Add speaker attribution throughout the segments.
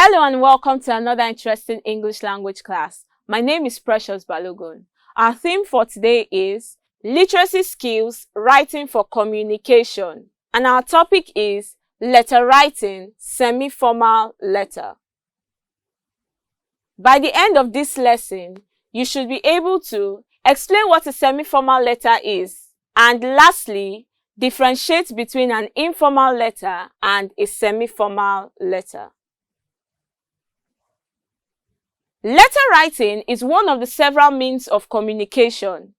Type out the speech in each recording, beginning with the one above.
Speaker 1: Hello and welcome to another interesting English language class. My name is Precious Balogun. Our theme for today is Literacy Skills Writing for Communication. And our topic is Letter Writing, Semi-Formal Letter. By the end of this lesson, you should be able to explain what a semi-formal letter is, and lastly, differentiate between an informal letter and a semi-formal letter. Letter writing is one of the several means of communication.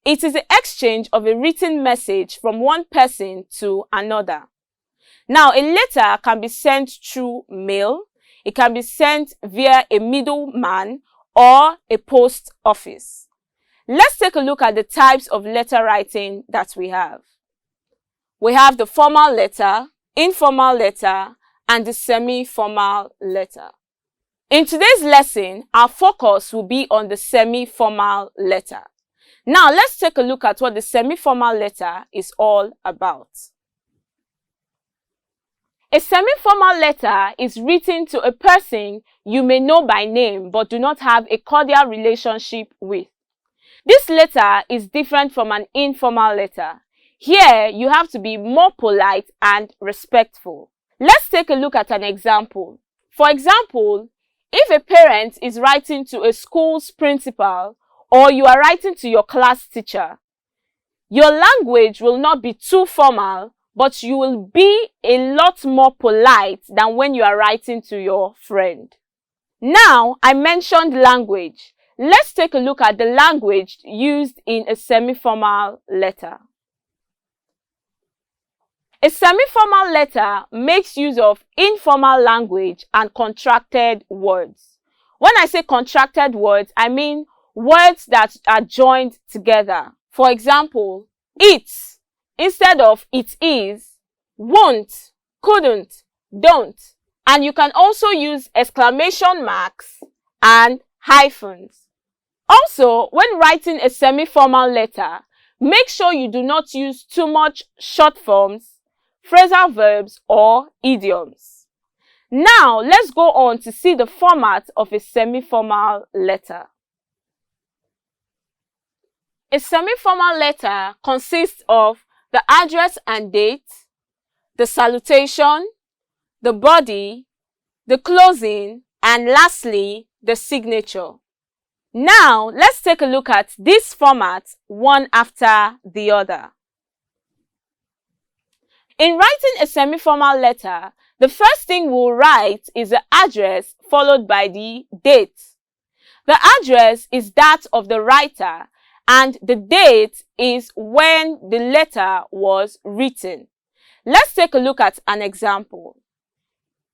Speaker 1: It is the exchange of a written message from one person to another. Now, a letter can be sent through mail, it can be sent via a middleman or a post office. Let's take a look at the types of letter writing that we have. We have the formal letter, informal letter, and the semi-formal letter. In today's lesson, our focus will be on the semi-formal letter. Now, let's take a look at what the semi-formal letter is all about. A semi-formal letter is written to a person you may know by name but do not have a cordial relationship with. This letter is different from an informal letter. Here, you have to be more polite and respectful. Let's take a look at an example. For example, if a parent is writing to a school's principal or you are writing to your class teacher, your language will not be too formal, but you will be a lot more polite than when you are writing to your friend. Now, I mentioned language. Let's take a look at the language used in a semi-formal letter. A semi-formal letter makes use of informal language and contracted words. When I say contracted words, I mean words that are joined together. For example, it instead of it is, won't, couldn't, don't. And you can also use exclamation marks and hyphens. Also, when writing a semi-formal letter, make sure you do not use too much short forms, phrasal verbs, or idioms. Now, let's go on to see the format of a semi-formal letter. A semi-formal letter consists of the address and date, the salutation, the body, the closing, and lastly, the signature. Now, let's take a look at this format one after the other. In writing a semi-formal letter, the first thing we'll write is the address followed by the date. The address is that of the writer and the date is when the letter was written. Let's take a look at an example.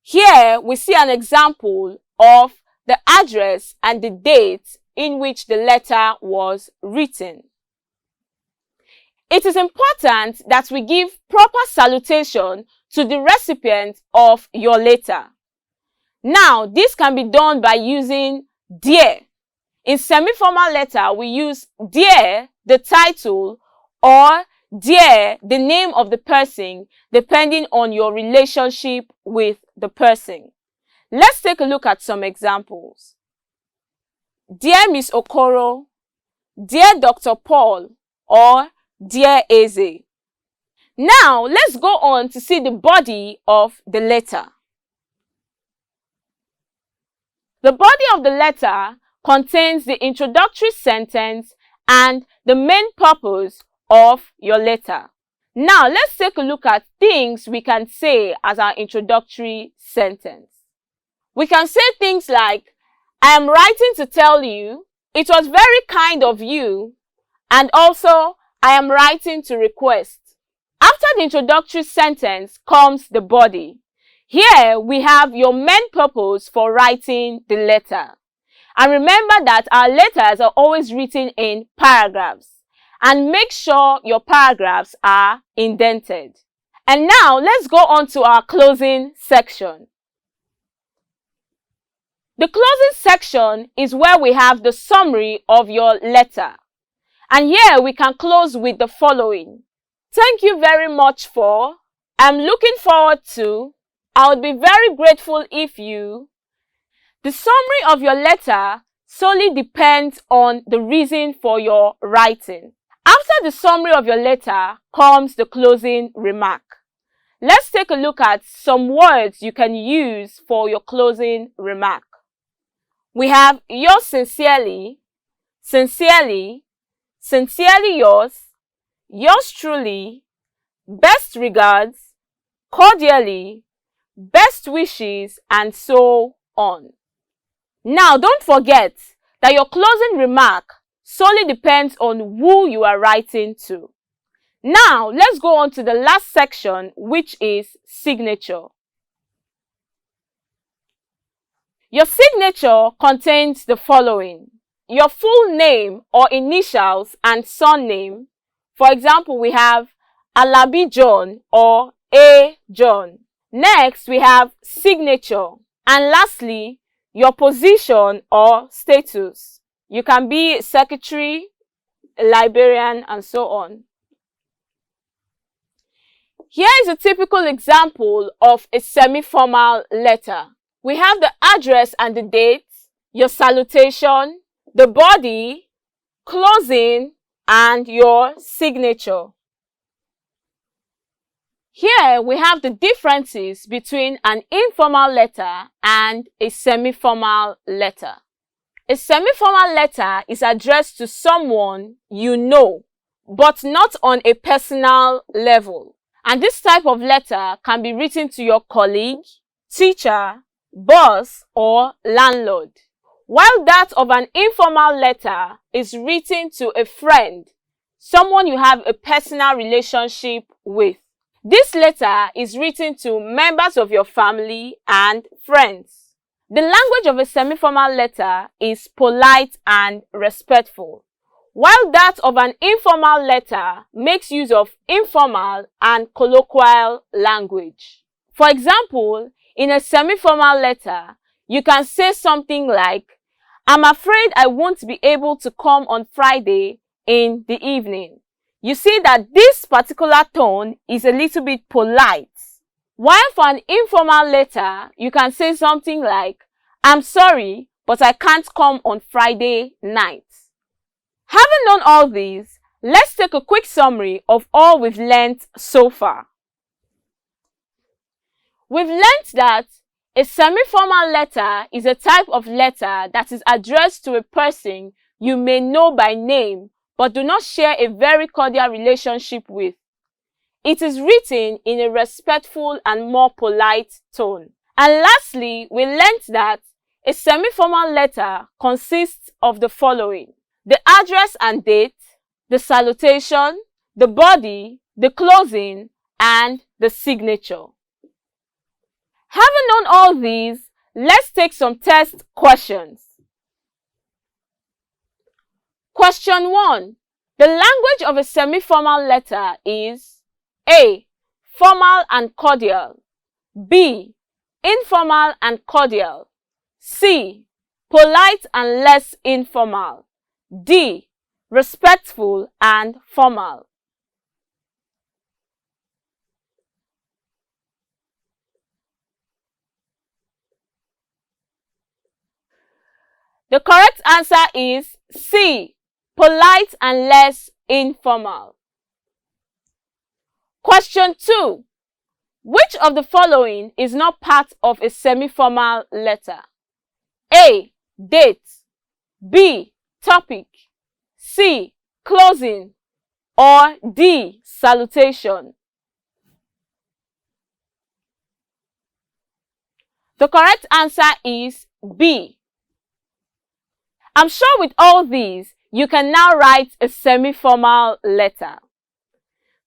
Speaker 1: Here we see an example of the address and the date in which the letter was written. It is important that we give proper salutation to the recipient of your letter. Now, this can be done by using dear. In semi-formal letter, we use dear, the title, or dear, the name of the person, depending on your relationship with the person. Let's take a look at some examples. Dear Miss Okoro, dear Dr. Paul, or Dear Eze. Now, let's go on to see the body of the letter. The body of the letter contains the introductory sentence and the main purpose of your letter. Now, let's take a look at things we can say as our introductory sentence. We can say things like, I am writing to tell you, it was very kind of you, and also, I am writing to request. After the introductory sentence comes the body. Here we have your main purpose for writing the letter. And remember that our letters are always written in paragraphs. And make sure your paragraphs are indented. And now let's go on to our closing section. The closing section is where we have the summary of your letter. And here we can close with the following. Thank you very much for, I'm looking forward to, I would be very grateful if you, The summary of your letter solely depends on the reason for your writing. After the summary of your letter comes the closing remark. Let's take a look at some words you can use for your closing remark. We have yours sincerely, sincerely, sincerely yours, yours truly, best regards, cordially, best wishes, and so on. Now, don't forget that your closing remark solely depends on who you are writing to. Now, let's go on to the last section, which is signature. Your signature contains the following: your full name or initials and surname. For example, we have Alabi John or A. John. Next, we have signature. And lastly, your position or status. You can be a secretary, a librarian, and so on. Here is a typical example of a semi-formal letter. We have the address and the date, your salutation, the body, closing, and your signature. Here we have the differences between an informal letter and a semi-formal letter. A semi-formal letter is addressed to someone you know, but not on a personal level. And this type of letter can be written to your colleague, teacher, boss, or landlord. While that of an informal letter is written to a friend, someone you have a personal relationship with. This letter is written to members of your family and friends. The language of a semi-formal letter is polite and respectful, while that of an informal letter makes use of informal and colloquial language. For example, in a semi-formal letter, you can say something like, "I'm afraid I won't be able to come on Friday in the evening." You see that this particular tone is a little bit polite. While for an informal letter, you can say something like, "I'm sorry, but I can't come on Friday night." Having done all these, let's take a quick summary of all we've learned so far. We've learned that a semi-formal letter is a type of letter that is addressed to a person you may know by name but do not share a very cordial relationship with. It is written in a respectful and more polite tone. And lastly, we learned that a semi-formal letter consists of the following: the address and date, the salutation, the body, the closing, and the signature. Having done all these, let's take some test questions. Question 1. The language of a semi-formal letter is A. Formal and cordial. B. Informal and cordial. C. Polite and less informal. D. Respectful and formal. The correct answer is C. Polite and less informal. Question 2. Which of the following is not part of a semi-formal letter? A. Date. B. Topic. C. Closing. Or D. Salutation. The correct answer is B. I'm sure with all these, you can now write a semi-formal letter.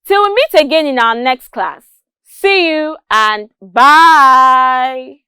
Speaker 1: Till we meet again in our next class. See you and bye!